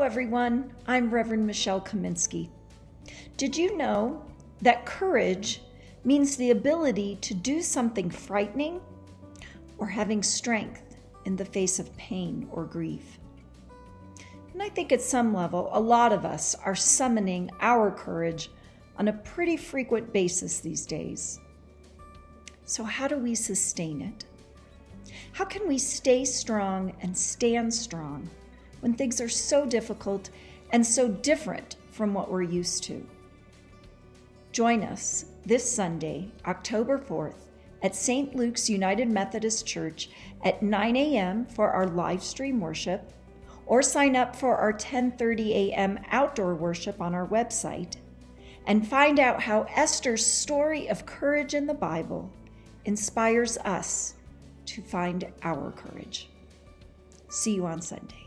everyone. I'm Reverend Michelle Kaminsky. Did you know that courage means the ability to do something frightening or having strength in the face of pain or grief? And I think at some level, a lot of us are summoning our courage on a pretty frequent basis these days. So how do we sustain it? How can we stay strong and stand strong when things are so difficult and so different from what we're used to? Join us this Sunday, October 4th, at St. Luke's United Methodist Church at 9 a.m. for our live stream worship, or sign up for our 10:30 a.m. outdoor worship on our website, and find out how Esther's story of courage in the Bible inspires us to find our courage. See you on Sunday.